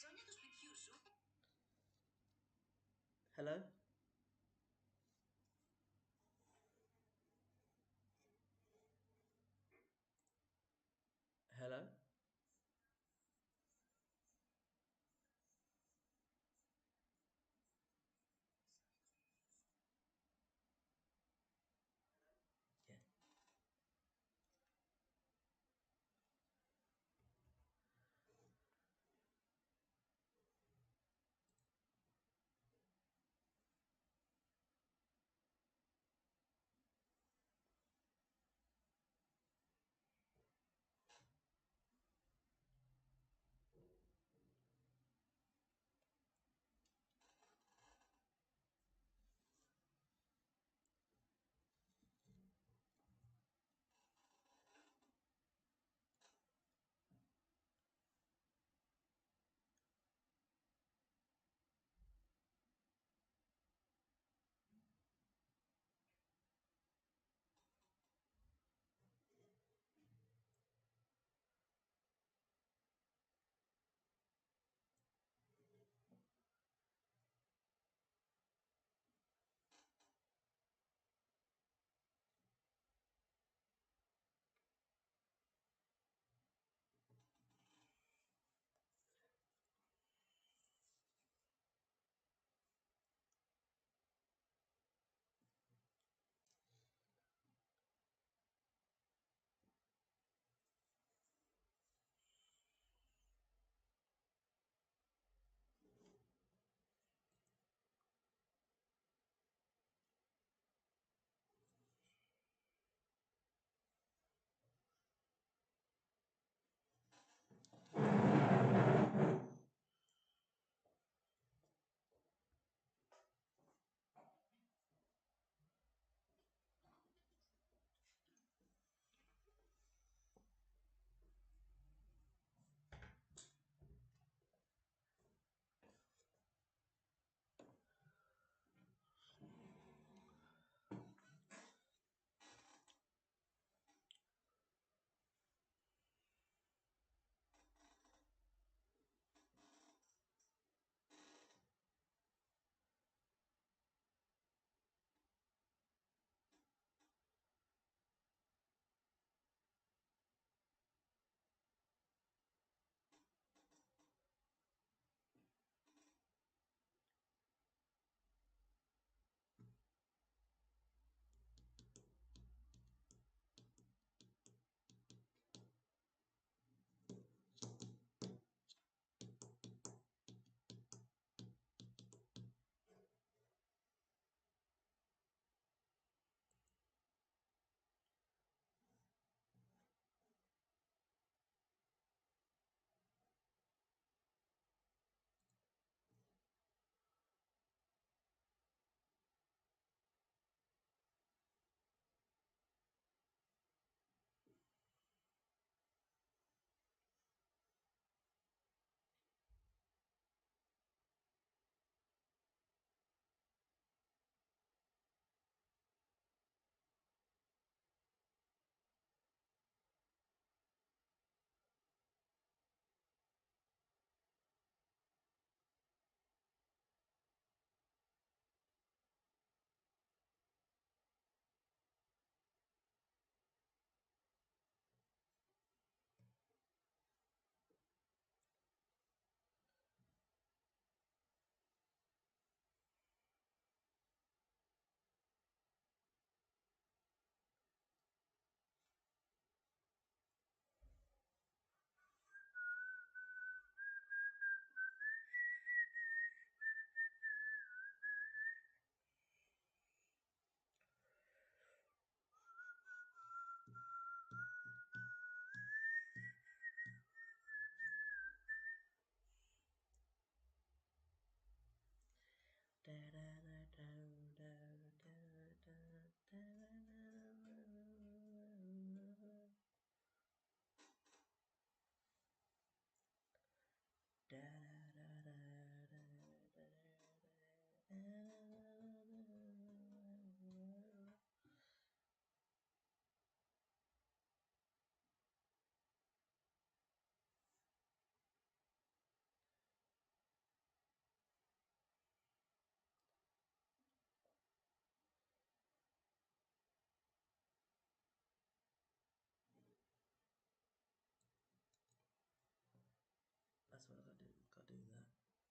ζώνια του σπιτιού σου. Hello? Hello? Yeah.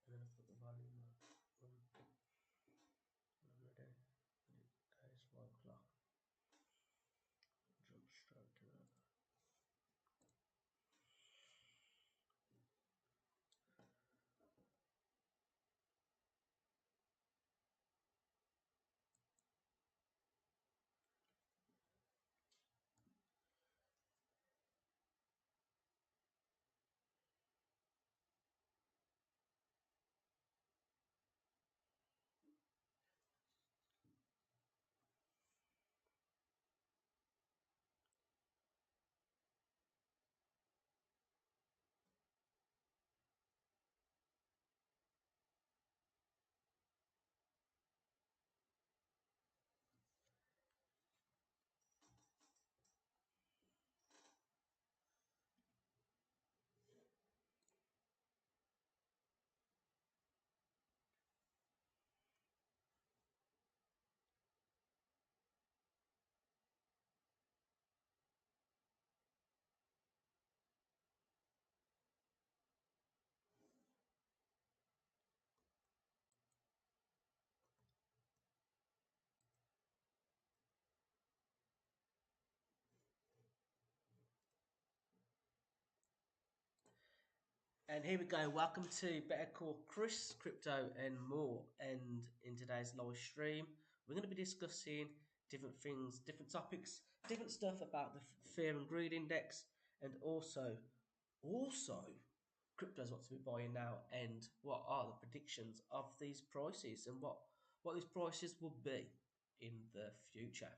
I'm gonna put the volume up. I'm ready. It's 1 o'clock. Jump straight to that. And here we go. Welcome to Better Call Chris, Crypto and More. And in today's live stream, we're going to be discussing different things, different topics, different stuff about the Fear and Greed Index, and also cryptos what to be buying now, and what are the predictions of these prices, and what these prices will be in the future.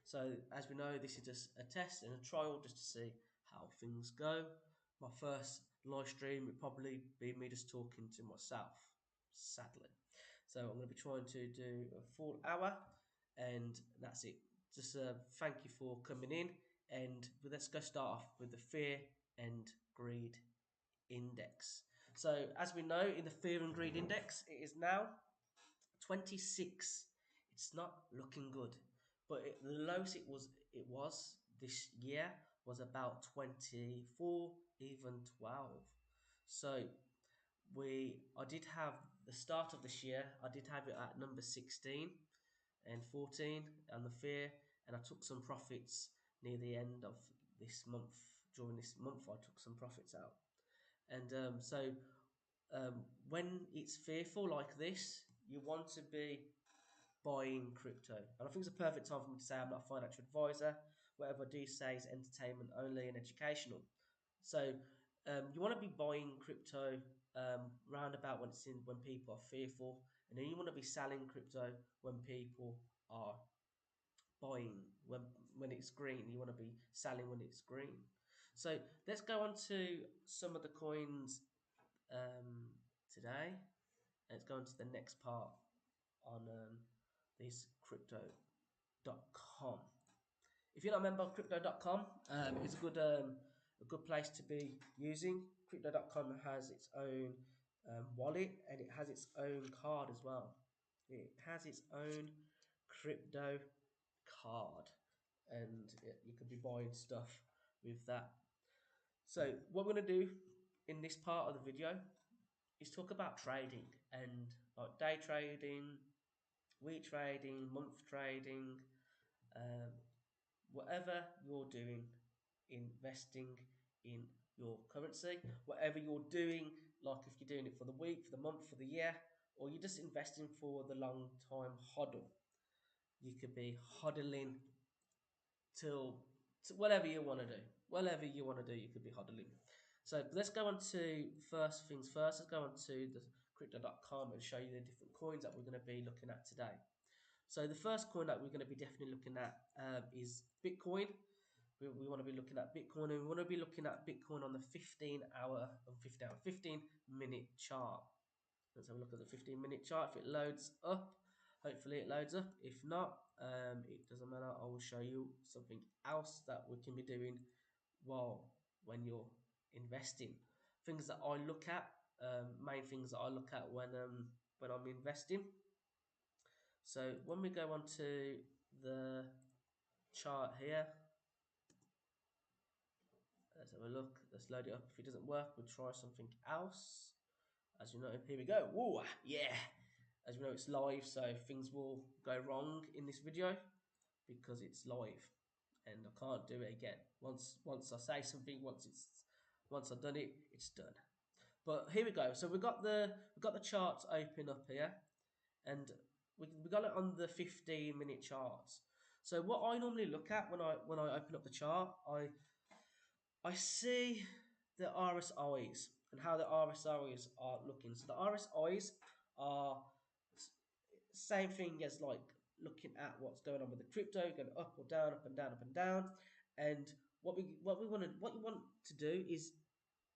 So as we know, this is just a test and a trial just to see how things go. My first live stream would probably be me just talking to myself, sadly. So I'm going to be trying to do a full hour, and that's it. Just thank you for coming in, and let's go start off with the fear and greed index. So as we know, in the fear and greed index, it is now 26. It's not looking good, but the lowest it was this year was about 24, even 12. So I did have the start of this year. I did have it at number 16 and 14 on the fear, and I took some profits near the end of this month. During this month, I took some profits out, and when it's fearful like this, you want to be buying crypto. And I think it's a perfect time for me to say I'm not a financial advisor. Whatever I do say is entertainment only and educational. So you want to be buying crypto round about when people are fearful, and then you want to be selling crypto when people are buying. When it's green, you want to be selling when it's green. So let's go on to some of the coins today. Let's go on to the next part on this crypto.com. If you're not a member of crypto.com, it's a good place to be using. Crypto.com has its own wallet, and it has its own card as well. It has its own crypto card, and you could be buying stuff with that. So what we're going to do in this part of the video is talk about trading, and like day trading, week trading, month trading, um, whatever you're doing, investing in your currency, whatever you're doing, like if you're doing it for the week, for the month, for the year, or you're just investing for the long time hodl. You could be hodling to whatever you want to do. Whatever you want to do, you could be hodling. So let's go on to first things first. Let's go on to the crypto.com and show you the different coins that we're going to be looking at today. So the first coin that we're going to be definitely looking at is Bitcoin. We want to be looking at Bitcoin, and we want to be looking at Bitcoin on the 15-minute chart. Let's have a look at the 15-minute chart. If it loads up, hopefully it loads up. If not, it doesn't matter. I will show you something else that we can be doing when you're investing. Things that I look at, main things that I look at when I'm investing. So when we go on to the chart here, let's have a look. Let's load it up. If it doesn't work, we'll try something else. As you know, here we go. Whoa, yeah. As you know, it's live, so things will go wrong in this video because it's live, and I can't do it again. Once I say something, once I've done it, it's done. But here we go. So we got the charts open up here, and we got it on the 15-minute charts. So what I normally look at when I open up the chart, I see the RSIs and how the RSIs are looking. So the RSIs are same thing as like looking at what's going on with the crypto, going up or down, up and down, up and down. And what you want to do is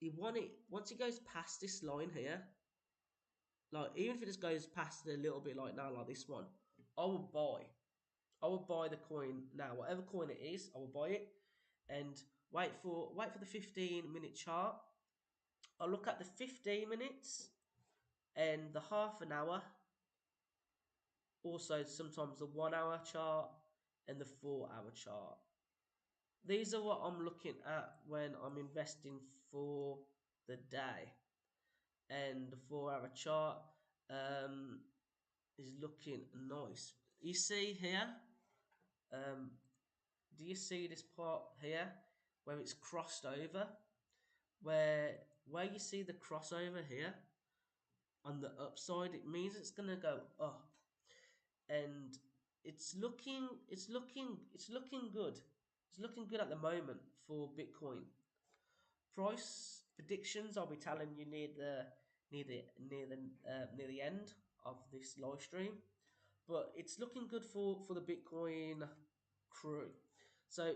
you want it once it goes past this line here, like even if it just goes past it a little bit like now, like this one, I will buy. I will buy the coin now, whatever coin it is, I will buy it and wait for the 15-minute chart. I'll look at the 15 minutes and the half an hour, also sometimes the 1 hour chart and the 4 hour chart. These are what I'm looking at when I'm investing for the day. And the 4 hour chart is looking nice. You see here, um, do you see this part here where it's crossed over? Where you see the crossover here on the upside, it means it's gonna go up, and it's looking good. It's looking good at the moment for Bitcoin. Price predictions I'll be telling you near the end of this live stream, but it's looking good for the Bitcoin crew. So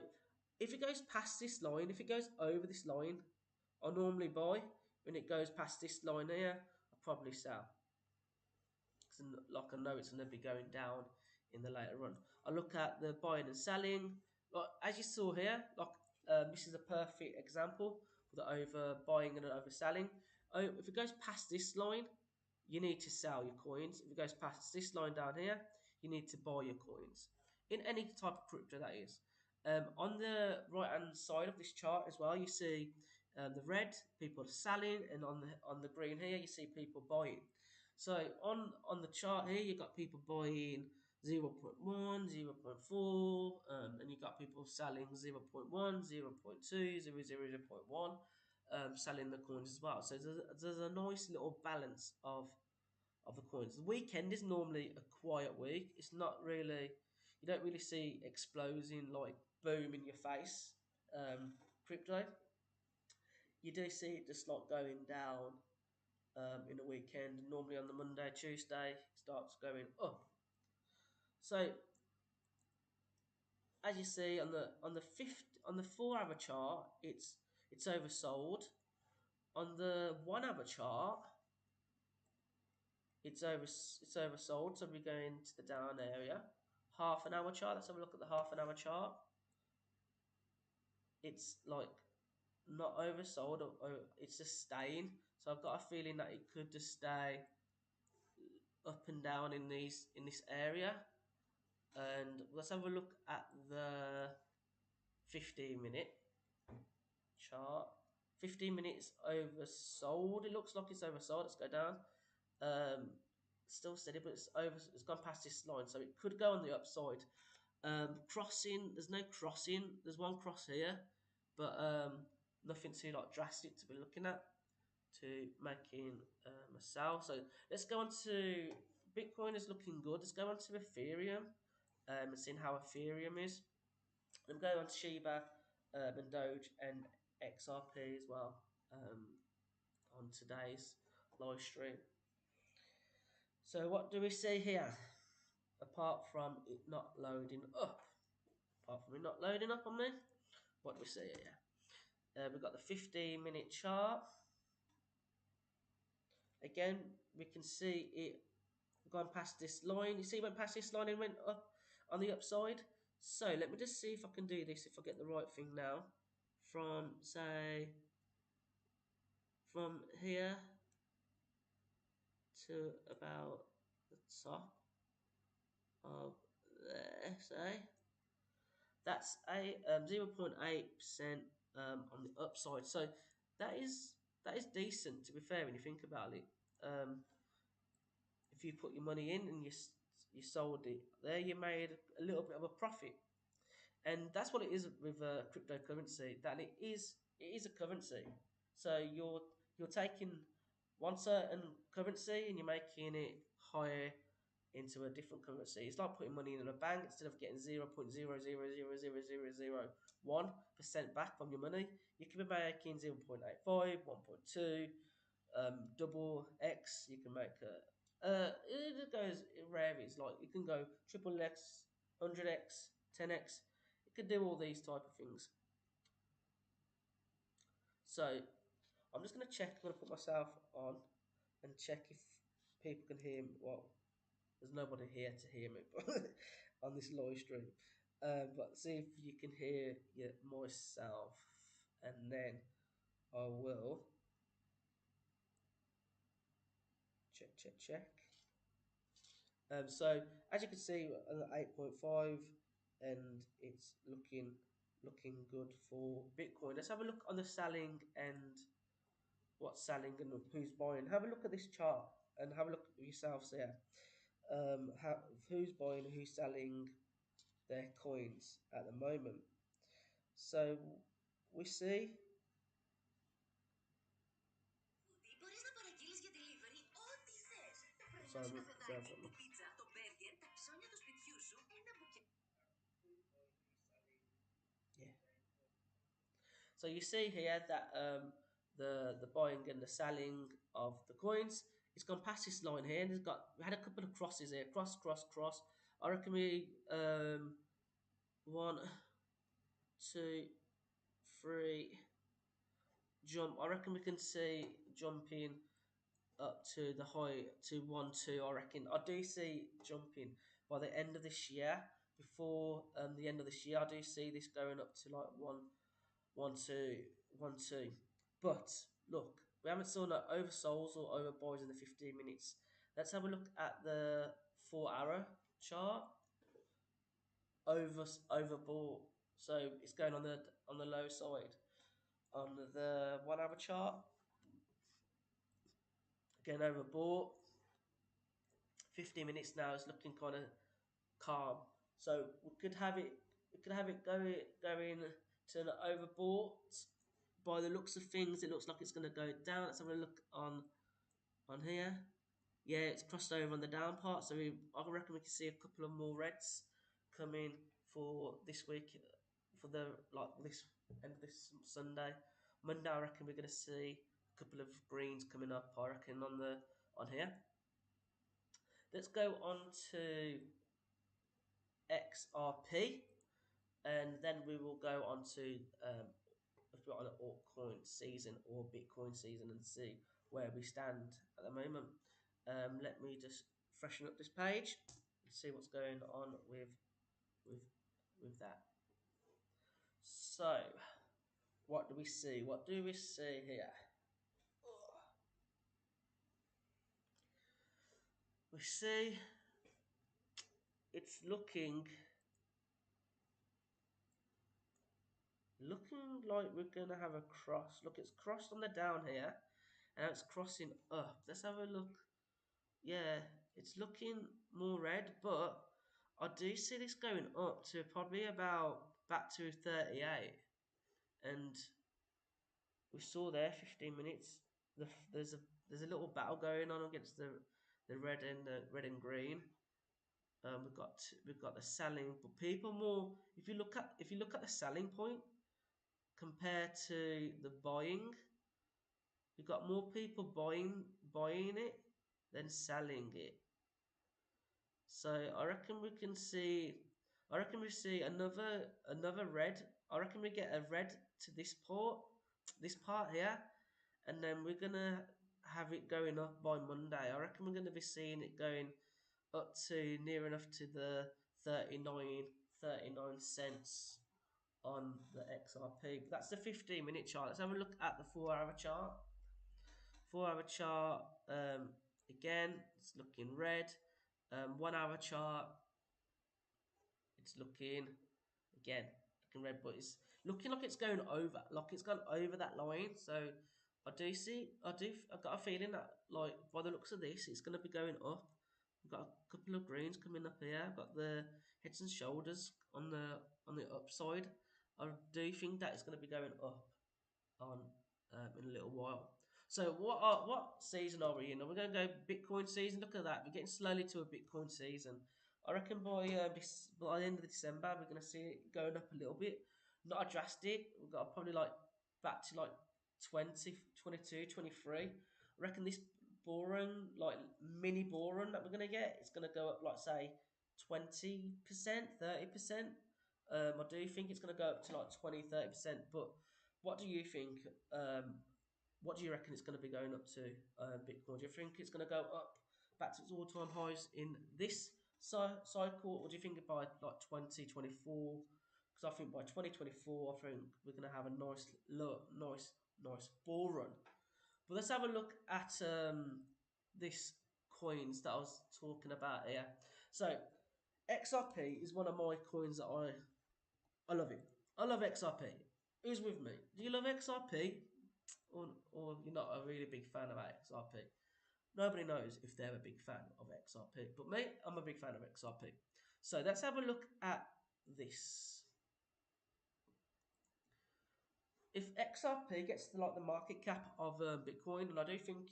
if it goes past this line, if it goes over this line, I normally buy. When it goes past this line here, I probably sell. Like I know it's going to be going down in the later run. I look at the buying and selling. Like as you saw here, like this is a perfect example for the over buying and over selling. Oh, if it goes past this line, you need to sell your coins. If it goes past this line down here, you need to buy your coins in any type of crypto that is. On the right hand side of this chart as well, you see the red people are selling, and on the green here, you see people buying. So on the chart here, you've got people buying 0.1, 0.4, and you've got people selling 0.1, 0.2, 0.1, selling the coins as well. So there's a nice little balance of the coins. The weekend is normally a quiet week. It's not really, you don't really see explosion like boom in your face crypto. You do see it just like going down in the weekend. Normally on the Monday, Tuesday, it starts going up. So as you see on the 4 hour chart, it's oversold. On the 1 hour chart, it's oversold. So we're going to the down area. Half an hour chart. Let's have a look at the half an hour chart. It's like not oversold, or it's just staying. So I've got a feeling that it could just stay up and down in this area. And let's have a look at the 15-minute chart. 15 minutes oversold. It looks like it's oversold. Let's go down. Um, Still steady, but it's over. It's gone past this line, so it could go on the upside. Crossing. There's no crossing. There's one cross here, but nothing too like drastic to be looking at to making a sell. So let's go on to Bitcoin is looking good. Let's go on to Ethereum and seeing how Ethereum is. I'm going on to Shiba and Doge and XRP as well on today's live stream. So what do we see here? Apart from it not loading up. Apart from it not loading up on me, what do we see here? We've got the 15-minute chart. Again, we can see it gone past this line. You see it went past this line and went up on the upside. So let me just see if I can do this, if I get the right thing now. From, say, from here to about the top of there, say. That's a 0.8% on the upside. So that is decent, to be fair, when you think about it. if you put your money in and you sold it there, you made a little bit of a profit. And that's what it is with cryptocurrency. That it is a currency. So you're taking one certain currency and you're making it higher into a different currency. It's like putting money in a bank. Instead of getting 0.0000001% back from your money, you could be making 0.85, 1.2, double X. You can make it goes, it varies. Like you can go triple X, 100X, 10X. It can do all these type of things. So I'm just gonna check. I'm gonna put myself on and check if people can hear me. Well, there's nobody here to hear me, but on this live stream. But see if you can hear myself, and then I will check. So as you can see, 8.5, and it's looking good for Bitcoin. Let's have a look on the selling and what's selling and who's buying. Have a look at this chart and have a look at yourselves there. Who's buying, who's selling their coins at the moment. So we see. Yeah. So you see here that the buying and the selling of the coins, it's gone past this line here, and we had a couple of crosses here, cross, cross, cross. I reckon we one, two, three, jump. I reckon we can see jumping up to the high to 1, 2. I reckon I do see jumping by the end of this year. Before the end of this year, I do see this going up to like 1, 2, 1, 2. But look, we haven't saw no oversolds or overbuys in the 15 minutes. Let's have a look at the 4 hour chart. Overbought, so it's going on the low side. On the 1 hour chart, again overbought. 15 minutes now is looking kind of calm. So we could have it going to an overbought. By the looks of things, it looks like it's going to go down. Let's have a look on here. Yeah, it's crossed over on the down part, so I reckon we can see a couple of more reds coming for this week, for the like this end of this Sunday. Monday, I reckon we're going to see a couple of greens coming up. I reckon on here. Let's go on to XRP, and then we will go on to if we're on an altcoin season or Bitcoin season and see where we stand at the moment. Let me just freshen up this page and see what's going on with with that. So, what do we see? What do we see here? We see it's looking like we're gonna have a cross. Look, it's crossed on the down here, and now it's crossing up. Let's have a look. Yeah, it's looking more red, but I do see this going up to probably about back to 38, and we saw there 15 minutes. There's a little battle going on against the red and green. We've got the selling, but people more. If you look at the selling point compared to the buying, you've got more people buying it than selling it. So I reckon we can see. I reckon we see another red. I reckon we get a red to this part here, and then we're gonna have it going up by Monday. I reckon we're gonna be seeing it going up to near enough to the 39 cents on the XRP. But that's the 15-minute chart. Let's have a look at the 4 hour chart. 4 hour chart, again, it's looking red. 1 hour chart, it's looking again looking red, but it's looking like it's going over, like it's gone over that line. So I do see. I've got a feeling that, like, by the looks of this, it's going to be going up. We've got a couple of greens coming up here. I've got the heads and shoulders on the upside. I do think that it's going to be going up on in a little while. So what season are we in? We're going to go Bitcoin season. Look at that. We're getting slowly to a Bitcoin season. I reckon by the end of December we're going to see it going up a little bit. Not a drastic. We've got probably like back to like 20, 22, 23. I reckon this boron, like mini boron that we're going to get, it's going to go up like say 20%, 30%. I do think it's going to go up to like 20, 30%, but what do you think? What do you reckon it's going to be going up to Bitcoin? Do you think it's going to go up back to its all-time highs in this cycle, or do you think by like 2024? Because I think by 2024, I think we're going to have a nice bull run. But let's have a look at this coins that I was talking about here. So XRP is one of my coins that I love it. I love XRP. Who's with me? Do you love XRP? Or you're not a really big fan of XRP? Nobody knows if they're a big fan of XRP. But me, I'm a big fan of XRP. So let's have a look at this. If XRP gets to like the market cap of Bitcoin, and I do think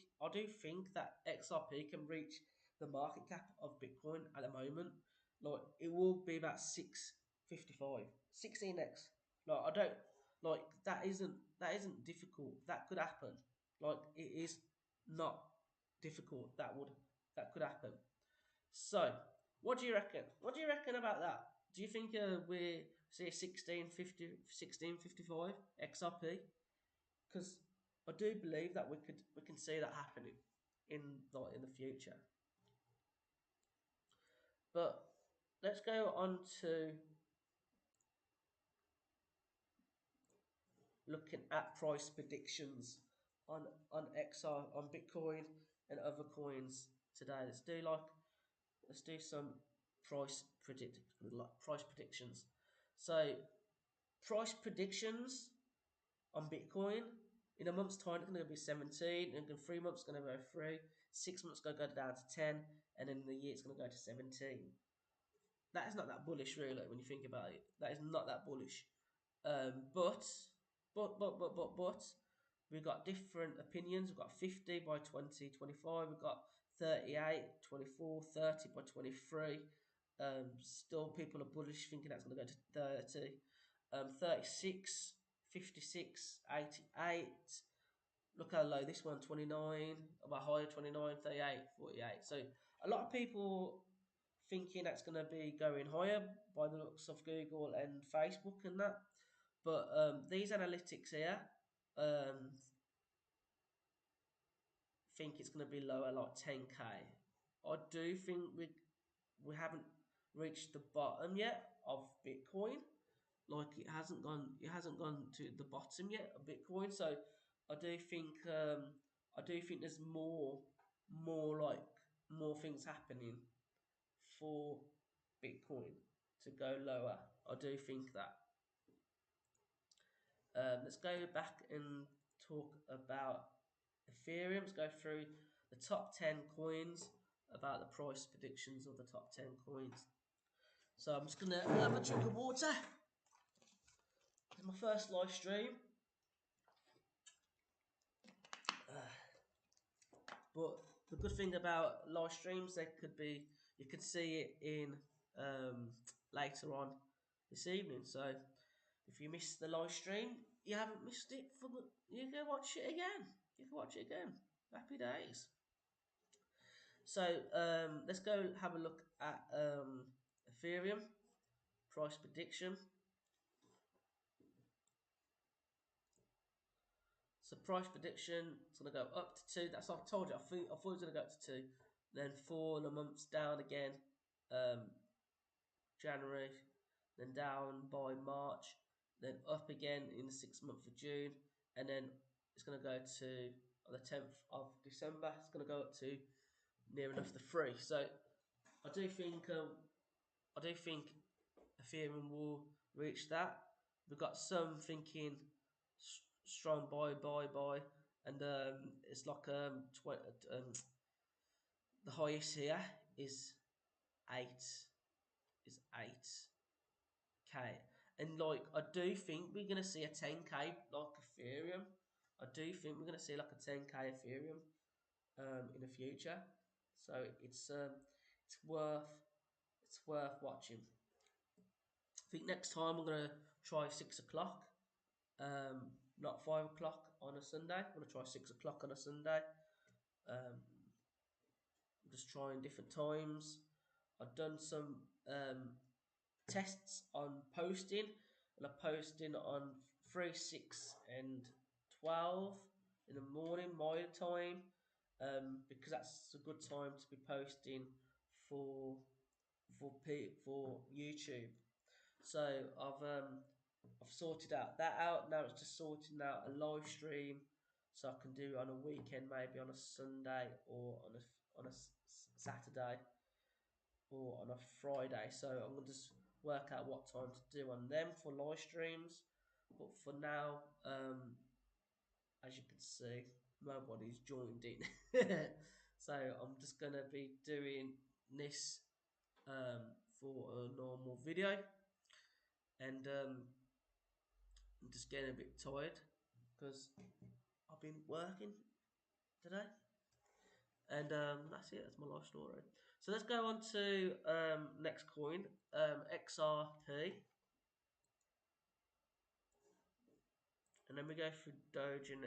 that XRP can reach the market cap of Bitcoin at the moment. Like it will be about 655, 16x. Like I don't like that isn't difficult. That could happen. Like it is not difficult. That could happen. So, what do you reckon? What do you reckon about that? Do you think we see 1655 XRP? Because I do believe that we can see that happening in the future. But let's go on to looking at price predictions on XR on Bitcoin and other coins today. Let's do some price predictions. So price predictions on Bitcoin in a month's time it's going to be 17, and in 3 months it's going to go 3, 6 months going to go down to 10, and then in the year it's going to go to 17. That is not that bullish, really, when you think about it. That is not that bullish. But we've got different opinions. We've got 50 by 2025. We've got 38, 24, 30 by 23. Still, people are bullish, thinking that's going to go to 30. 36, 56, 88. Look how low this one, 29, about higher, 29, 38, 48. So a lot of people thinking that's going to be going higher by the looks of Google and Facebook and that. But these analytics here um, think it's going to be lower, like 10k. I do think we haven't reached the bottom yet of Bitcoin. Like it hasn't gone to the bottom yet of Bitcoin. So I do think there's more things happening for Bitcoin to go lower. I do think that. Let's go back and talk about Ethereum. Let's go through the top 10 coins, about the price predictions of the top 10 coins. So I'm just going to have a drink of water. It's my first live stream. But the good thing about live streams, you could see it in later on this evening. So if you missed the live stream, you haven't missed it. You can watch it again. You can watch it again. Happy days. So let's go have a look at Ethereum price prediction. So price prediction, it's going to go up to 2. That's what I told you. I thought it was going to go up to 2. Then 4 in a month's down again. January. Then down by March. Then up again in the 6th month of June. And then it's going to go to on the 10th of December. It's going to go up to near enough the 3. So I do think Ethereum will reach that. We've got some thinking strong buy. and it's like the highest here is eight is 8K, and like I do think we're gonna see a 10K like Ethereum. I do think we're gonna see like a 10K Ethereum in the future. So it's worth it's worth watching. I think next time I'm gonna try 6 o'clock, not 5 o'clock on a Sunday. I'm gonna try 6 o'clock on a Sunday. Um, I'm just trying different times. I've done some tests on posting, and I'm posting on 3, 6, and 12 in the morning my time, because that's a good time to be posting for for YouTube. So I've sorted that out. Now it's just sorting out a live stream, so I can do it on a weekend, maybe on a Sunday or on a Saturday or on a Friday. So I'm gonna just work out what time to do on them for live streams. But for now, as you can see, nobody's joined in. So I'm just gonna be doing this for a normal video, and I'm just getting a bit tired because I've been working today, and that's it. That's my life story. So let's go on to next coin, XRP, and then we go through Doge and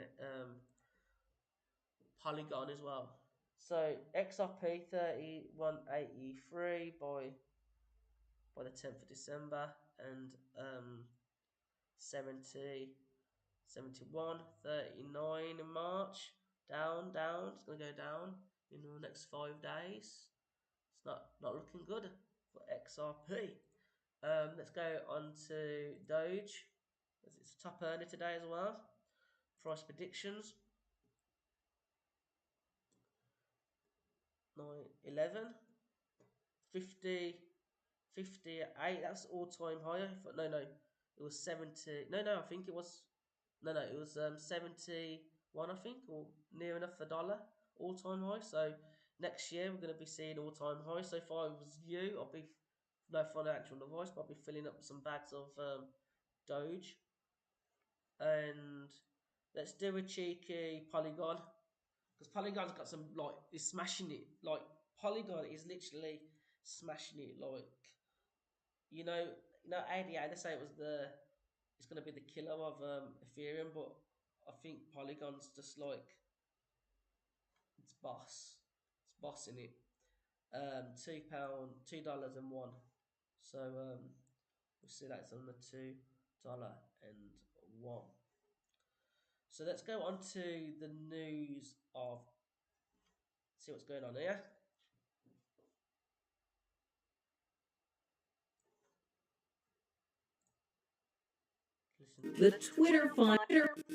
Polygon as well. So XRP 3183 by the 10th of December, and 70, 71, 39 in March. Down, down. It's going to go down in the next 5 days. It's not looking good for XRP. Let's go on to Doge. It's a top earner today as well. Price predictions. 9, 11, 50, 58. That's all time high. No, no, it was 70. No, I think it was. No, it was 71, I think, or near enough a dollar all time high. So next year we're going to be seeing all time high. So if I was you, I'll be no financial advice, but I'll be filling up some bags of Doge, and let's do a cheeky Polygon, because Polygon's got some like is smashing it. Like Polygon is literally smashing it. Like you know, ADA. They say it's gonna be the killer of Ethereum, but I think Polygon's just like it's boss. It's bossing it. £2, $2.01. So we'll see that's on the $2.01. So let's go on to the news of see what's going on here. The Twitter file.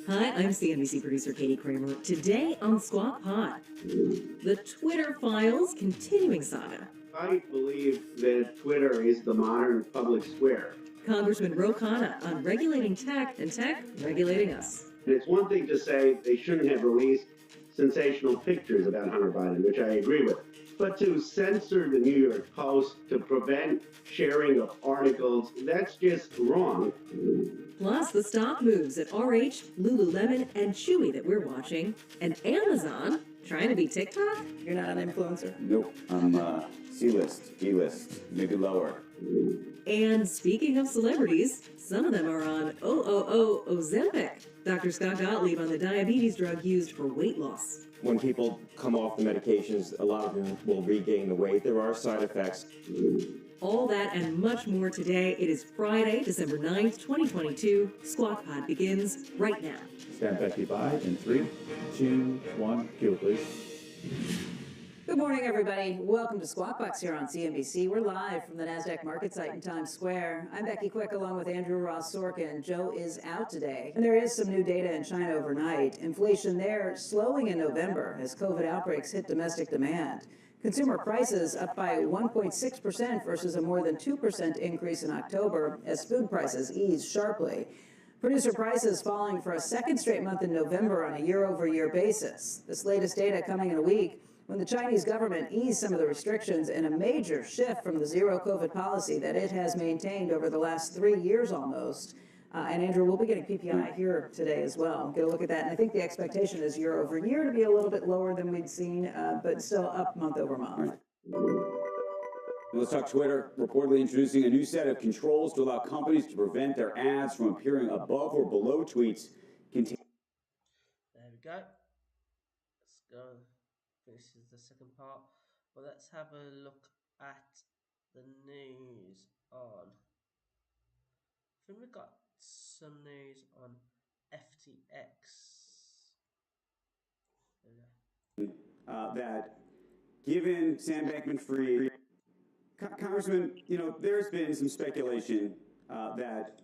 Hi, I'm CNBC producer Katie Kramer. Today on Squawk Pod, the Twitter files continuing saga. I believe that Twitter is the modern public square. Congressman Ro Khanna on regulating tech and tech regulating us. And it's one thing to say they shouldn't have released sensational pictures about Hunter Biden, which I agree with. But to censor the New York Post, to prevent sharing of articles, that's just wrong. Plus, the stock moves at RH, Lululemon, and Chewy that we're watching, and Amazon trying to be TikTok? You're not an influencer? Nope. I'm C-list, B-list, maybe lower. And speaking of celebrities, some of them are on Ozempic. Dr. Scott Gottlieb on the diabetes drug used for weight loss. When people come off the medications, a lot of them will regain the weight. There are side effects. All that and much more today. It is Friday, December 9th, 2022. Squawk Pod begins right now. Stand Becky by in 3, 2, 1, cue please. Good morning, everybody. Welcome to Squawk Box here on CNBC. We're live from the NASDAQ market site in Times Square. I'm Becky Quick along with Andrew Ross Sorkin. Joe is out today. And there is some new data in China overnight. Inflation there slowing in November as COVID outbreaks hit domestic demand. Consumer prices up by 1.6% versus a more than 2% increase in October as food prices ease sharply. Producer prices falling for a second straight month in November on a year-over-year basis. This latest data coming in a week when the Chinese government eased some of the restrictions in a major shift from the zero COVID policy that it has maintained over the last 3 years almost. And Andrew, we'll be getting PPI here today as well. Get a look at that. And I think the expectation is year over year to be a little bit lower than we'd seen, but still up month over month. Let's talk Twitter, reportedly introducing a new set of controls to allow companies to prevent their ads from appearing above or below tweets containing. There we go. Let's go. This is the second part. But let's have a look at the news on. I think we got some news on FTX. That given Sam Bankman-Fried, Congressman, there's been some speculation that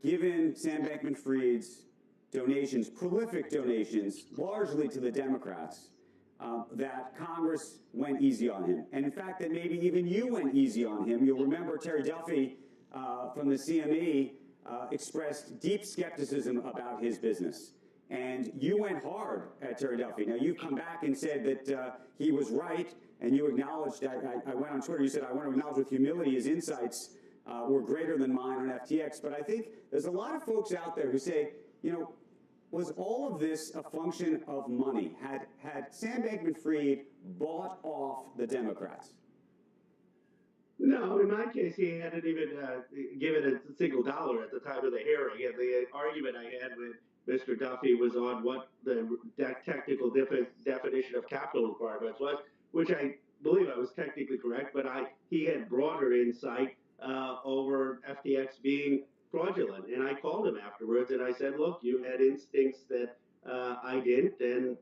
given Sam Bankman-Fried's donations, prolific donations, largely to the Democrats, that Congress went easy on him. And in fact, that maybe even you went easy on him. You'll remember Terry Duffy from the CME expressed deep skepticism about his business. And you went hard at Terry Duffy. Now, you've come back and said that he was right, and you acknowledged, I went on Twitter, you said, I want to acknowledge with humility his insights were greater than mine on FTX. But I think there's a lot of folks out there who say, was all of this a function of money? Had Sam Bankman-Fried bought off the Democrats? No, in my case, he hadn't even given a single dollar at the time of the hearing. And the argument I had with Mr. Duffy was on what the technical definition of capital requirements was, which I believe I was technically correct, but he had broader insight over FTX being fraudulent. And I called him afterwards and I said, look, you had instincts that I didn't, and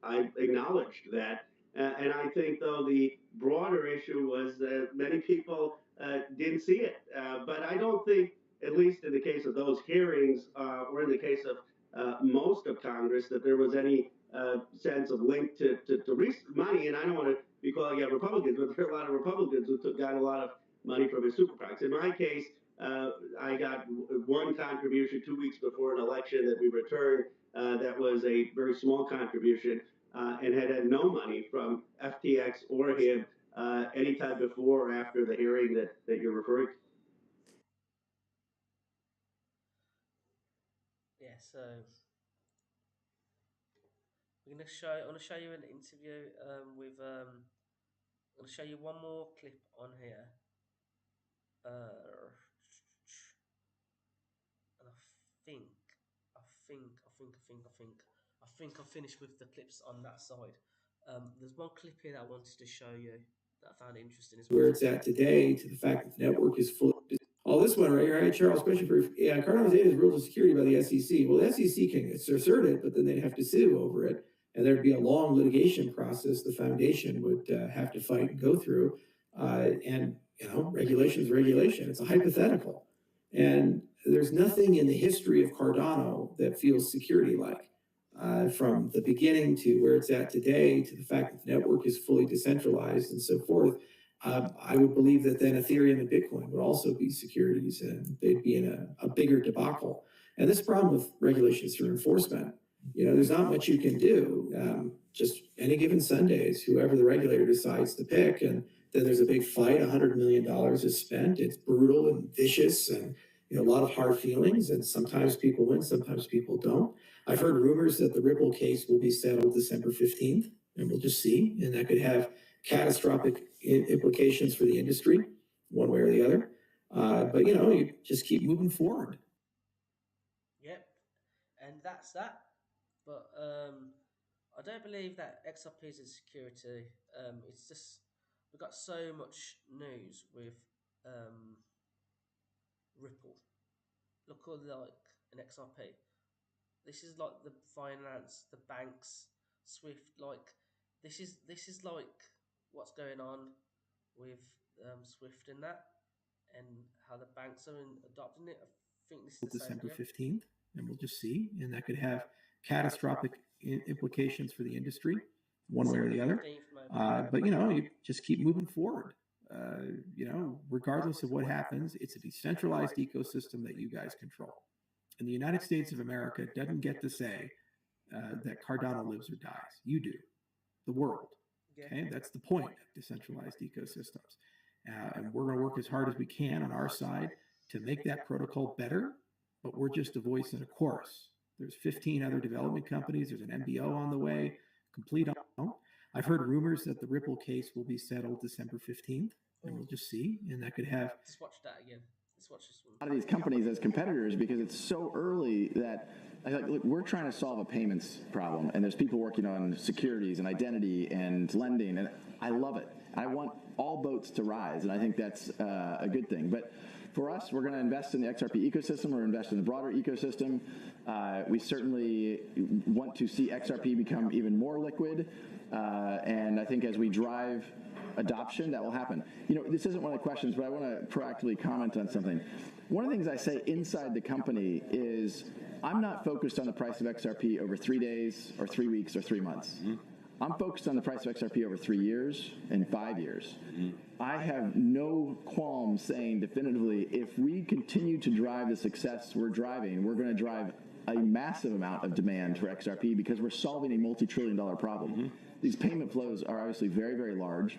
I acknowledged that. And I think, though, the broader issue was that many people didn't see it. But I don't think, at least in the case of those hearings, or in the case of most of Congress, that there was any sense of link to money. And I don't want to be calling out Republicans, but there are a lot of Republicans who got a lot of money from his super PACs. In my case, I got one contribution 2 weeks before an election that we returned. That was a very small contribution. And had no money from FTX or him anytime before or after the hearing that you're referring to. Yeah, so I want to show you an interview with. I'm going to show you one more clip on here. And I think I've finished with the clips on that side. There's one clip here that I wanted to show you that I found interesting as well. Where it's at today, to the fact that the network is full. Oh, this one right here, right? Charles, question for you. Yeah, Cardano's data is ruled as security by the SEC. Well, the SEC can assert it, but then they'd have to sue over it, and there'd be a long litigation process the foundation would have to fight and go through. And regulation is regulation. It's a hypothetical, and there's nothing in the history of Cardano that feels security-like. From the beginning to where it's at today, to the fact that the network is fully decentralized and so forth, I would believe that then Ethereum and Bitcoin would also be securities, and they'd be in a bigger debacle. And this problem with regulations through enforcement, there's not much you can do. Just any given Sundays, whoever the regulator decides to pick, and then there's a big fight, $100 million is spent. It's brutal and vicious, and a lot of hard feelings, and sometimes people win, sometimes people don't. I've heard rumors that the Ripple case will be settled December 15th, and we'll just see. And that could have catastrophic implications for the industry, one way or the other. But, you just keep moving forward. Yep, and that's that. But I don't believe that XRP is a security. It's just, we've got so much news with Ripple. Look at like an XRP. This is like the finance, the banks, Swift. Like this is like what's going on with Swift and that, and how the banks are adopting it. I think this is the December same 15th, and we'll just see. And that could have catastrophic implications for the industry, one way or the other. But you just keep moving forward. Regardless of what happens, it's a decentralized ecosystem that you guys control. And the United States of America doesn't get to say that Cardano lives or dies. You do, the world. Okay, that's the point of decentralized ecosystems. And we're going to work as hard as we can on our side to make that protocol better, but we're just a voice in a chorus. There's 15 other development companies. There's an MBO on the way, complete on. I've heard rumors that the Ripple case will be settled December 15th, and we'll just see. And that could have... Just watch that again. Let's watch this one. A lot of these companies as competitors, because it's so early that, like, look, we're trying to solve a payments problem, and there's people working on securities and identity and lending, and I love it. I want all boats to rise, and I think that's a good thing. But for us, we're going to invest in the XRP ecosystem. We're going to invest in the broader ecosystem. We certainly want to see XRP become even more liquid, and I think as we drive adoption, that will happen. You know, this isn't one of the questions, but I want to proactively comment on something. One of the things I say inside the company is I'm not focused on the price of XRP over 3 days or 3 weeks or 3 months. Mm-hmm. I'm focused on the price of XRP over 3 years and 5 years. Mm-hmm. I have no qualms saying definitively, if we continue to drive the success we're driving, we're going to drive a massive amount of demand for XRP because we're solving a multi-trillion-dollar problem. Mm-hmm. These payment flows are obviously very, very large.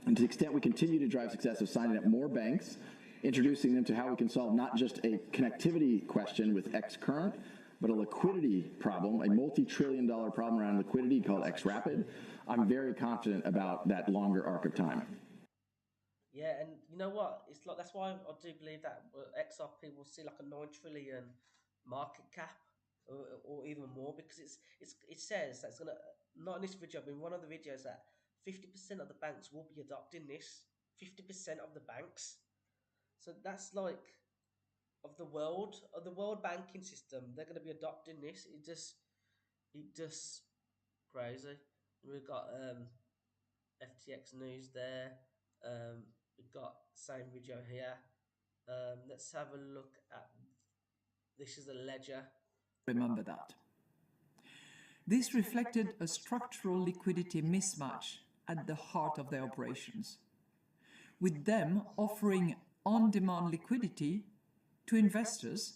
And to the extent we continue to drive success of signing up more banks, introducing them to how we can solve not just a connectivity question with XCurrent, but a liquidity problem, a multi-trillion-dollar problem around liquidity called XRapid, I'm very confident about that longer arc of time. Yeah, and you know what? It's like that's why I do believe that XRP will see like a 9 trillion market cap, or even more, because it says that's gonna, not in this video, but in one of the videos, that 50% of the banks will be adopting this. 50% of the banks. So that's like of the world banking system, they're going to be adopting this. It just crazy. We've got FTX news there. We've got same video here. Let's have a look at, this is a ledger. Remember that. This reflected a structural liquidity mismatch at the heart of their operations, with them offering on-demand liquidity to investors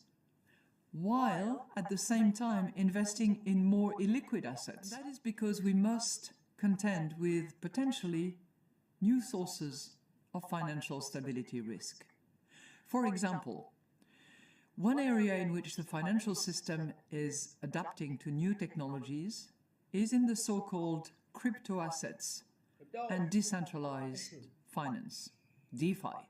while at the same time investing in more illiquid assets. And that is because we must contend with potentially new sources of financial stability risk. For example, one area in which the financial system is adapting to new technologies is in the so-called crypto assets and decentralized finance, DeFi.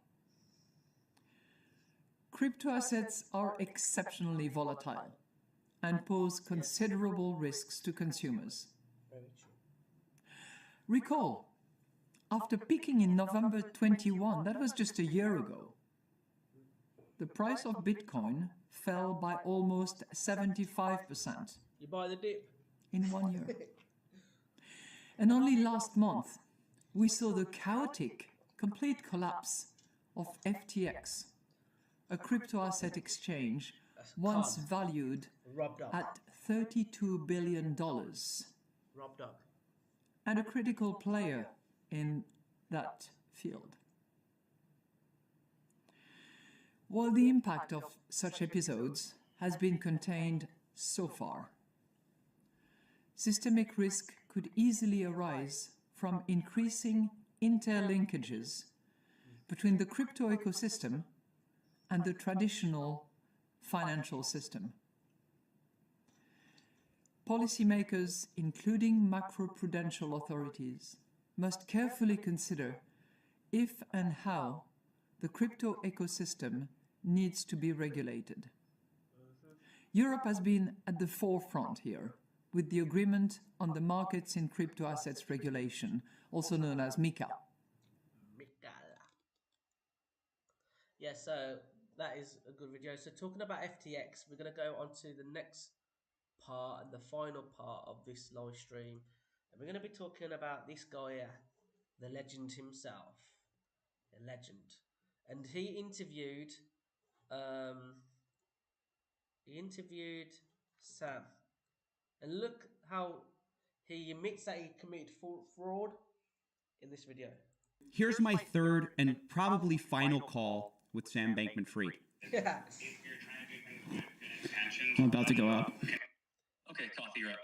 Crypto assets are exceptionally volatile and pose considerable risks to consumers. Recall, after peaking in November 21, that was just a year ago, the price of Bitcoin fell by almost 75%. You buy the dip? In 1 year. And only last month, we saw the chaotic, complete collapse of FTX, a crypto asset exchange once valued at $32 billion. Rob Dog. And a critical player in that field. While the impact of such episodes has been contained so far, systemic risk could easily arise from increasing interlinkages between the crypto ecosystem and the traditional financial system. Policymakers, including macroprudential authorities, must carefully consider if and how the crypto ecosystem needs to be regulated. Europe has been at the forefront here with the Agreement on the Markets in Crypto Assets Regulation, also known as MiCA. Yeah, so that is a good video. So talking about FTX, we're going to go on to the next part and the final part of this live stream. And we're going to be talking about this guy here, the legend himself. The legend. And he interviewed Sam. And look how he admits that he committed fraud in this video. Here's my third and probably final call with Sam Bankman-Fried. Yeah. If you're trying to do things with good I'm about to go up. Okay, Coffee, you're up.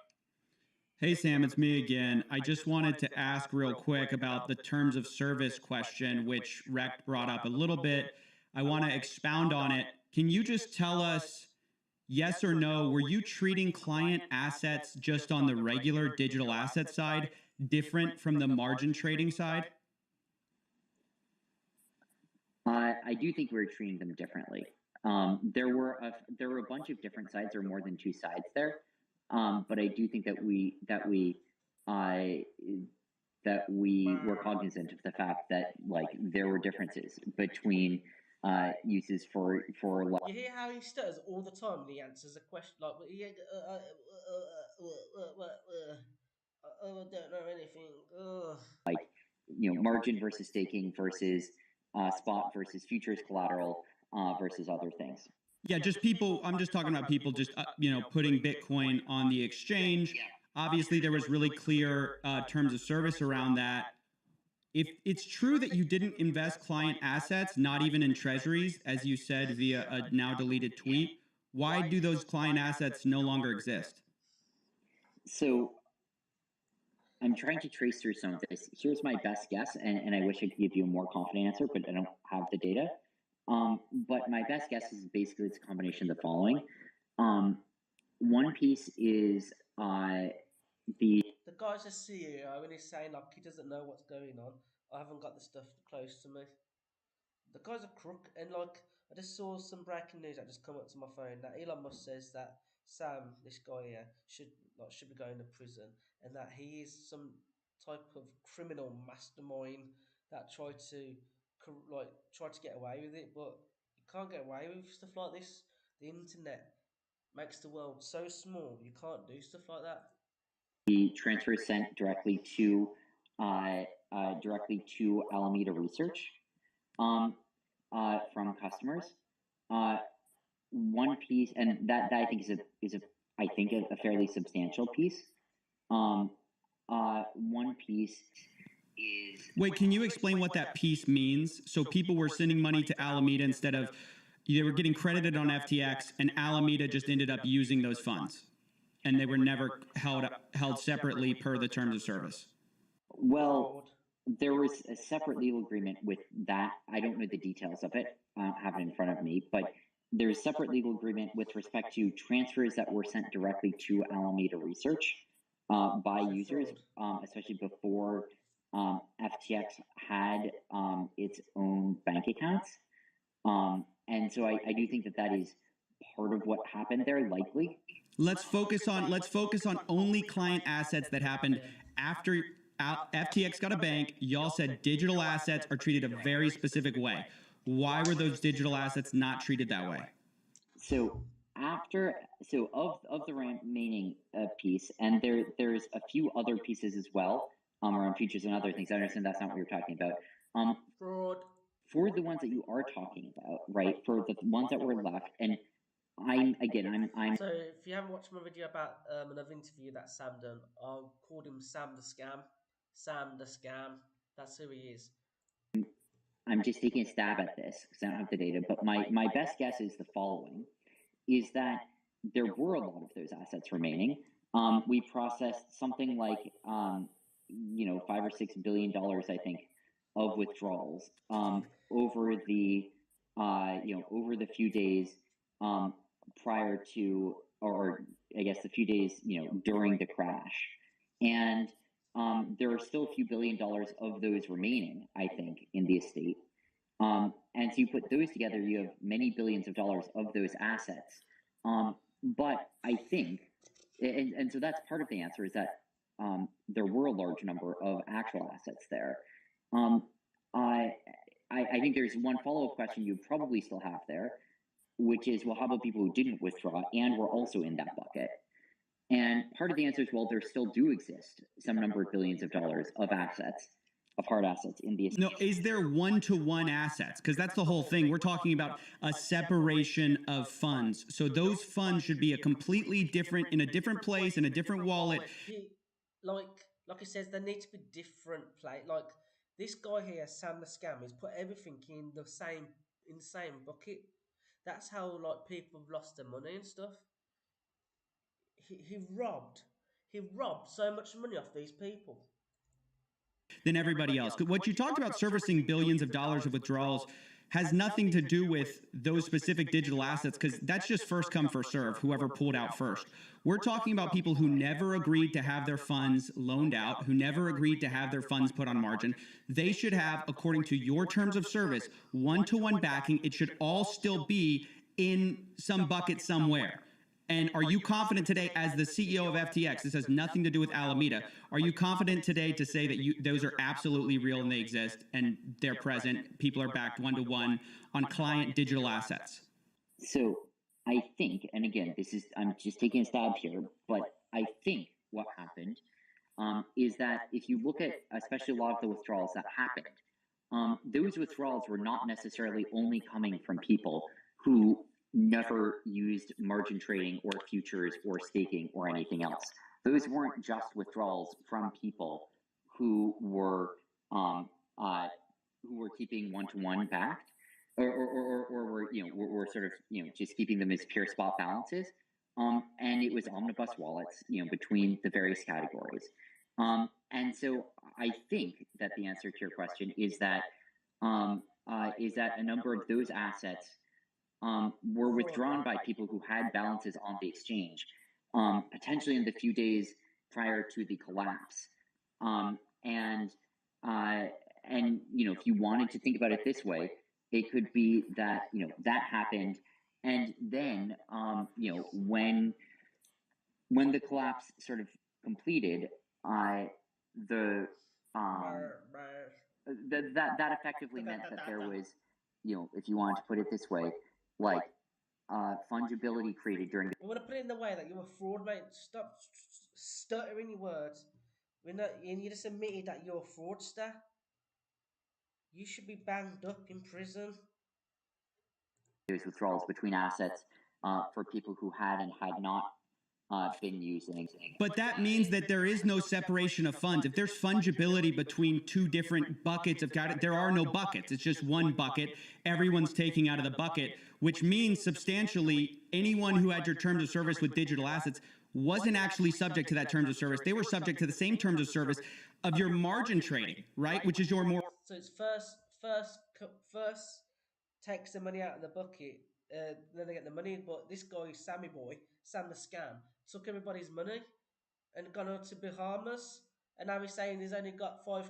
Hey, Sam, it's me again. I just wanted to ask real quick about the terms of service question, which Rect brought up a little bit. I want to expound on it. Can you just tell us, yes or no, were you treating client assets just on the regular digital asset side different from the margin trading side? I do think we were treating them differently. There were a bunch of different sides, or more than two sides there. But I do think that we were cognizant of the fact that like there were differences between uses for You hear how he stutters all the time when he answers a question? Like, I don't know anything. like margin versus staking versus spot versus futures collateral versus other things. Yeah, just people. I'm just talking about people just putting Bitcoin on the exchange. Obviously, there was really clear terms of service around that. If it's true that you didn't invest client assets, not even in treasuries, as you said via a now deleted tweet, why do those client assets no longer exist? So I'm trying to trace through some of this. Here's my best guess, and I wish I could give you a more confident answer, but I don't have the data. But my best guess is basically it's a combination of the following. One piece is The guy's a CEO and he's saying like he doesn't know what's going on. I haven't got the stuff close to me. The guy's a crook, and like I just saw some breaking news that just come up to my phone that Elon Musk says that Sam, this guy here, should be going to prison, and that he is some type of criminal mastermind that tried to get away with it, but you can't get away with stuff like this. The internet makes the world so small, you can't do stuff like that. the transfer is sent directly to Alameda Research from customers. One piece, and that I think is a fairly substantial piece. One piece is. Wait, can you explain what that piece means? So people were sending money to Alameda instead of they were getting credited on FTX, and Alameda just ended up using those funds, and they were never held separately per the terms of service. Well, there was a separate legal agreement with that. I don't know the details of it. I don't have it in front of me, but there's a separate legal agreement with respect to transfers that were sent directly to Alameda Research by users, especially before FTX had its own bank accounts. And so I do think that is part of what happened there, likely. Let's focus on only client assets that happened after FTX got a bank. Y'all said digital assets are treated a very specific way. Why were those digital assets not treated that way? So of the remaining piece, and there's a few other pieces as well around futures and other things. I understand that's not what you're talking about. Fraud. For the ones that you are talking about, right? For the ones that were left, and I'm. So if you haven't watched my video about another interview that Sam done, I called him Sam the Scam. Sam the Scam. That's who he is. I'm just taking a stab at this because I don't have the data, but my best guess is the following: is that there were a lot of those assets remaining. We processed something like $5 or $6 billion, I think, of withdrawals over the few days prior to, or I guess the few days during the crash, and there are still a few $1 billion of those remaining, I think, in the estate. And so you put those together, you have many billions of dollars of those assets. But I think, and so that's part of the answer, is that there were a large number of actual assets there. I think there's one follow-up question you probably still have there, which is, well, how about people who didn't withdraw and were also in that bucket? And part of the answer is, well, there still do exist some number of billions of dollars of assets, of hard assets in the estate. No, is there one-to-one assets? Because that's the whole thing. We're talking about a separation of funds. So those funds should be in a different place, in a different wallet. Like he says, they need to be different place. Like this guy here, Sam the Scam, has put everything in the same bucket. That's how like people have lost their money and stuff. he robbed. He robbed so much money off these people. Than everybody else. What you talked about servicing billions of dollars of withdrawals has nothing to do with those specific digital assets because that's just first come, first serve, whoever pulled out first. We're talking about people who never agreed to have their funds loaned out, who never agreed to have their funds put on margin. They should have, according to your terms of service, one-to-one backing. It should all still be in some bucket somewhere. And are you confident today, as the CEO of FTX, this has nothing to do with Alameda, are you confident today to say that those are absolutely real and they exist and they're present, people are backed one-to-one on client digital assets? So I think, and again, I'm just taking a stab here, but I think what happened is that if you look at especially a lot of the withdrawals that happened, those withdrawals were not necessarily only coming from people who never used margin trading or futures or staking or anything else. Those weren't just withdrawals from people who were keeping one-to-one backed, or were sort of just keeping them as pure spot balances. And it was omnibus wallets, between the various categories. And so I think that the answer to your question is that a number of those assets were withdrawn by people who had balances on the exchange, potentially in the few days prior to the collapse. And if you wanted to think about it this way, it could be that that happened, and then when the collapse sort of completed, that effectively meant that there was, if you wanted to put it this way, like fungibility created during. I want to put it in the way that you're a fraud, mate. Stop stuttering your words. And you just admitted that you're a fraudster. You should be banged up in prison. Those withdrawals between assets for people who had and had not been using. But that means that there is no separation of funds. If there's fungibility between two different buckets of category, there are no buckets. It's just one bucket. Everyone's taking out of the bucket, which means substantially anyone who had your terms of service with digital assets wasn't actually subject to that terms of service. They were subject to the same terms of service of your margin trading, right? Which is your more. So it's first takes the money out of the bucket, then they get the money. But this guy, Sam the Scam, took everybody's money and gone on to Bahamas. And now he's saying he's only got £5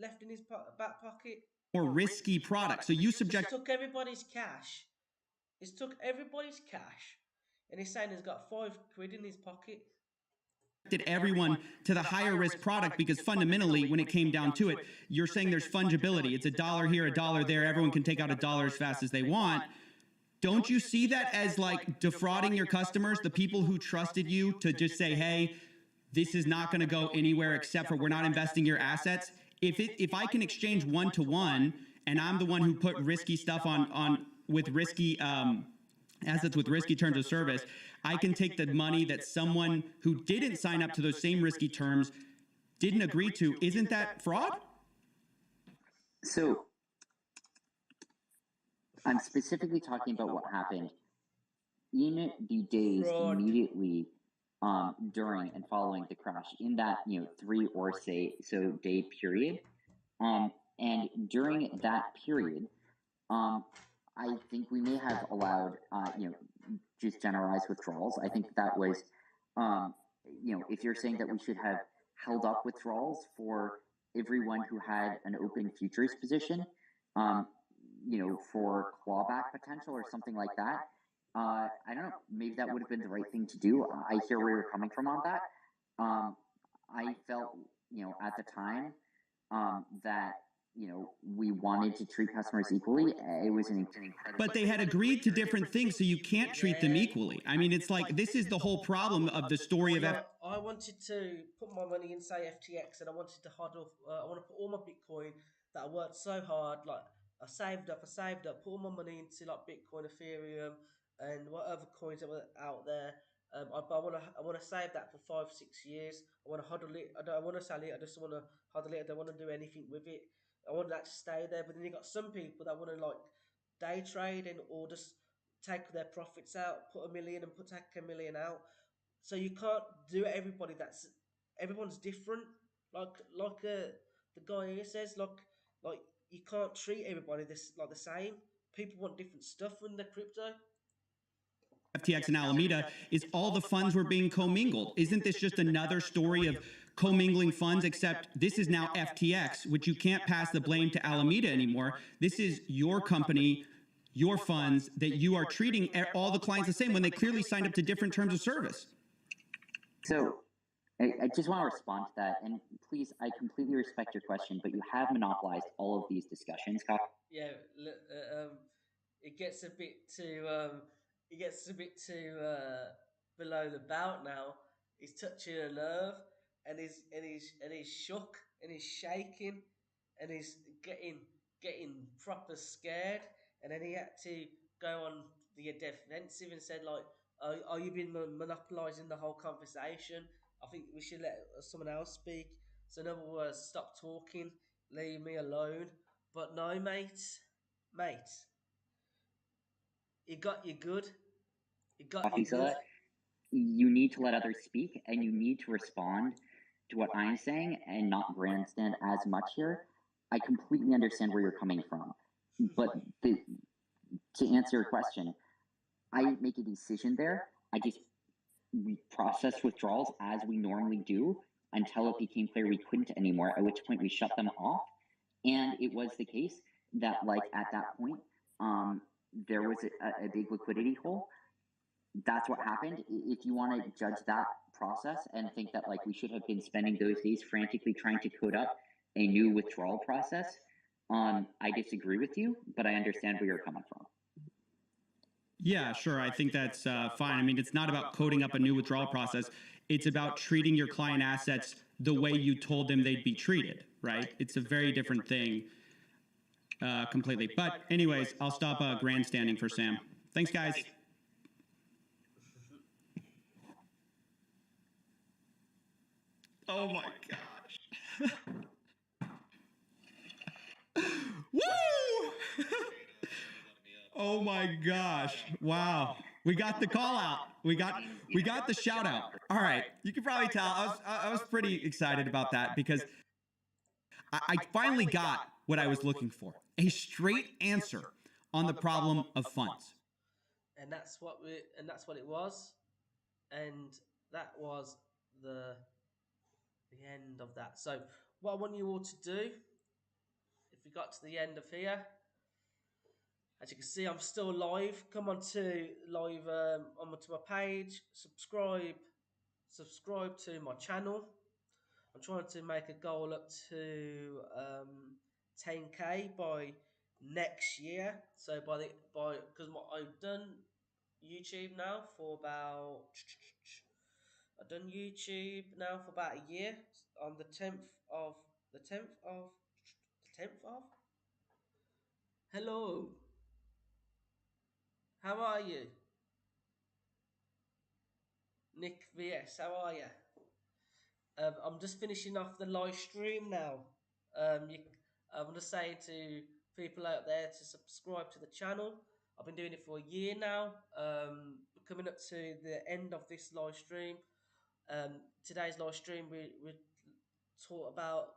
left in his back pocket. More risky product. So you subject. He's took everybody's cash. And he's saying he's got £5 in his pocket. Everyone to the higher risk product because fundamentally, when it came down to it, you're saying there's fungibility. It's $1 here, $1 there. Everyone can take out $1 as fast as they want. Don't you see that as like defrauding your customers, the people who trusted you to just say, hey, this is not going to go anywhere except for we're not investing your assets? If I can exchange one-to-one and I'm the one who put risky stuff on with risky assets with risky terms of service, I can take the money that someone who didn't sign up to those same risky terms didn't agree to. Isn't that fraud? So I'm specifically talking about what happened in the days immediately during and following the crash, in that 3 or so day period. And during that period, I think we may have allowed just generalized withdrawals. I think that was if you're saying that we should have held up withdrawals for everyone who had an open futures position, for clawback potential or something like that. I don't know, maybe that would have been the right thing to do. I hear where you're coming from on that. I felt, at the time, that, we wanted to treat customers equally. It was an incredible. But they had agreed to different things, so you can't treat them equally. I mean, it's like, this is the whole problem of the story of. I wanted to put my money in, say, FTX, and I wanted to hodl. I want to put all my Bitcoin that I worked so hard, like, I saved up, put all my money into like Bitcoin, Ethereum, and what other coins that were out there. I want to save that for 5-6 years. I want to hodl it. I don't want to sell it. I just want to hodl it. I don't want to do anything with it. I want that to stay there. But then you got some people that want to like day trade or just take their profits out, put $1 million and take $1 million out. So you can't do everybody. Everyone's different. The guy here says, like you can't treat everybody the same. People want different stuff in their crypto. FTX and Alameda is all the funds were being commingled. Isn't this just another story of commingling funds, except this is now FTX, which you can't pass the blame to Alameda anymore. This is your company, your funds that you are treating all the clients the same when they clearly signed up to different terms of service. So I just want to respond to that. And please, I completely respect your question, but you have monopolized all of these discussions. Yeah, it gets a bit too below the belt now. He's touching a nerve, and he's shook, and he's shaking, and he's getting proper scared. And then he had to go on the defensive and said like, "Are you been monopolizing the whole conversation? I think we should let someone else speak." So in other words, stop talking, leave me alone. But no, mate, you got you good. You got you good. You need to let others speak, and you need to respond to what I'm saying and not grandstand as much here. I completely understand where you're coming from, but to answer your question, I make a decision there. We process withdrawals as we normally do until it became clear we couldn't anymore, at which point we shut them off. And it was the case that, like, at that point, there was a big liquidity hole. That's what happened. If you want to judge that process and think that, like, we should have been spending those days frantically trying to code up a new withdrawal process, I disagree with you, but I understand where you're coming from. Yeah, sure. I think that's fine. I mean, it's not about coding up a new withdrawal process. It's about treating your client assets the way you told them they'd be treated, right? It's a very different thing completely. But anyways, I'll stop grandstanding for Sam. Thanks, guys. Oh my gosh. Woo! Oh my gosh. Wow. We got the call out. We got the shout out. All right. You can probably tell I was pretty excited about that because I finally got what I was looking for. A straight answer on the problem of funds. And that's what it was. And that was the end of that. So what I want you all to do, if we got to the end of here, as you can see, I'm still live. Come on to live onto my page, subscribe to my channel. I'm trying to make a goal up to 10k by next year. So because I've done YouTube now for about a year. On the 10th of. Hello. How are you? Nick VS, how are you? I'm just finishing off the live stream now. I'm just saying to people out there to subscribe to the channel. I've been doing it for a year now. Coming up to the end of this live stream. Today's live stream, we taught about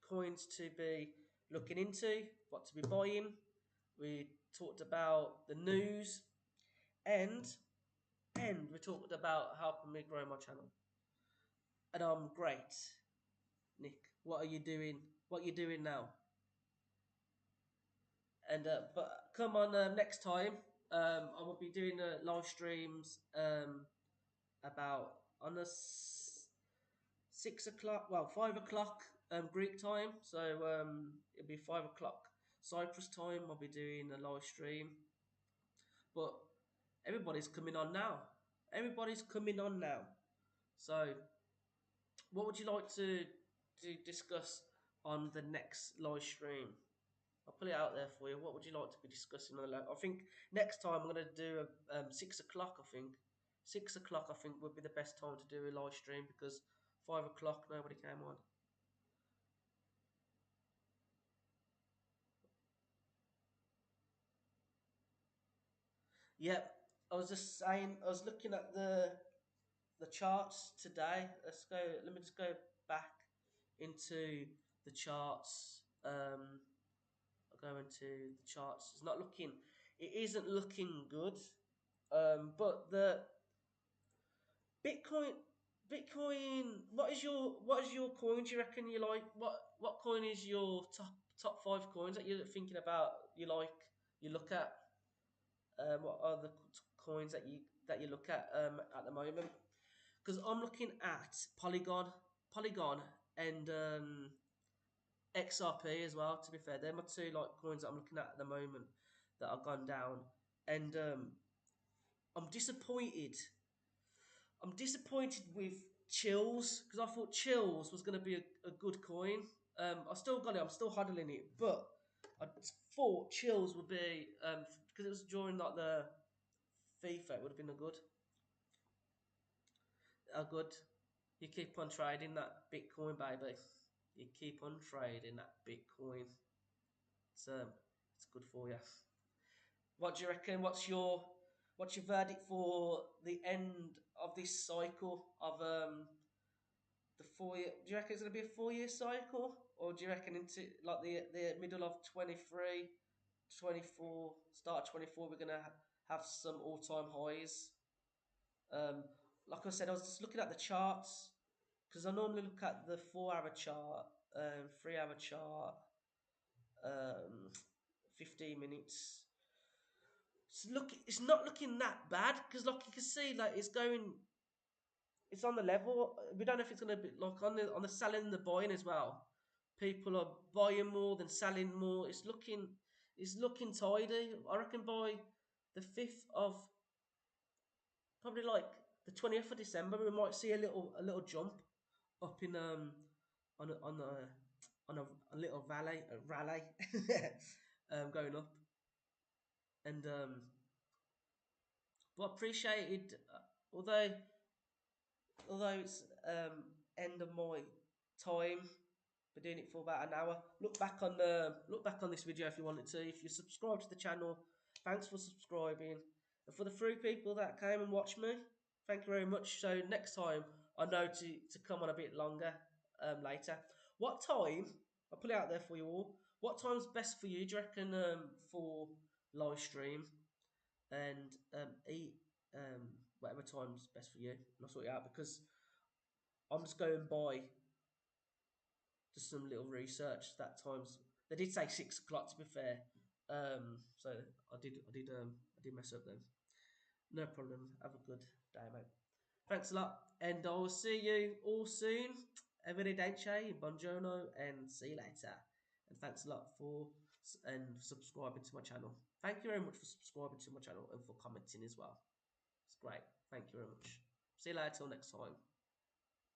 coins to be looking into, what to be buying. We talked about the news, and we talked about helping me grow my channel. And I'm great. Nick, what are you doing? What are you doing now? And but come on next time. I will be doing live streams about on the 5 o'clock Greek time. So it'll be 5 o'clock Cyprus time. I'll be doing a live stream. But everybody's coming on now. So what would you like to discuss on the next live stream? I'll put it out there for you. What would you like to be discussing on the live? I think next time I'm going to do 6 o'clock. I think 6 o'clock would be the best time to do a live stream because 5 o'clock nobody came on. Yep, I was just saying. I was looking at the the charts today. Let's go. Let me just go back into the charts. I'll go into the charts. It's not looking. It isn't looking good. But the Bitcoin, Bitcoin. What is your coin? Do you reckon you like? What coin is your top five coins that you're thinking about? You like? You look at? What are the coins that you look at the moment? Because I'm looking at Polygon, and XRP as well. To be fair, they're my two like coins that I'm looking at the moment that have gone down, and I'm disappointed. I'm disappointed with Chills because I thought Chills was going to be a good coin. I still got it. I'm still hodling it, but I thought Chills would be because it was during like the FIFA. It would have been a good. You keep on trading that Bitcoin, baby. You keep on trading that Bitcoin. It's um, it's good for you. What do you reckon? What's your verdict for the end of this cycle of the 4 year? Do you reckon it's gonna be a 4 year cycle, or do you reckon into like the middle of 23, 24, start of 24, we're gonna have some all time highs? Um, like I said, I was just looking at the charts because I normally look at the 4 hour chart, 3 hour chart, um, 15 minutes. It's not looking that bad because, like you can see, like it's on the level. We don't know if it's gonna be like on the selling and the buying as well. People are buying more than selling more. It's looking tidy. I reckon by the 5th of probably like the 20th of December, we might see a little jump up in on a on a on a little rally going up, and but appreciated although although it's end of my time. Been doing it for about an hour. Look back on this video if you wanted to. If you subscribe to the channel, thanks for subscribing. And for the 3 people that came and watched me, thank you very much. So next time I know to come on a bit longer later. What time? I'll put it out there for you all. What time's best for you? Do you reckon for live stream? And eat whatever time's best for you. And I'll sort it out because I'm just going by just some little research that times. They did say 6 o'clock to be fair. So I did mess up then. No problem. Have a good day, mate. Thanks a lot, and I will see you all soon. Arrivederci, buongiorno, and see you later. And thanks a lot for and subscribing to my channel. Thank you very much for subscribing to my channel and for commenting as well. It's great. Thank you very much. See you later till next time.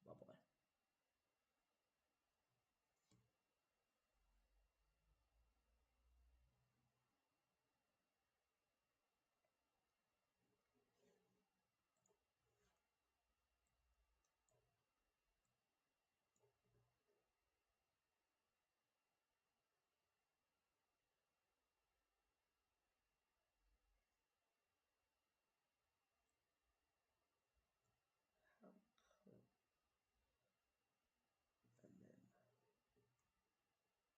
Bye bye.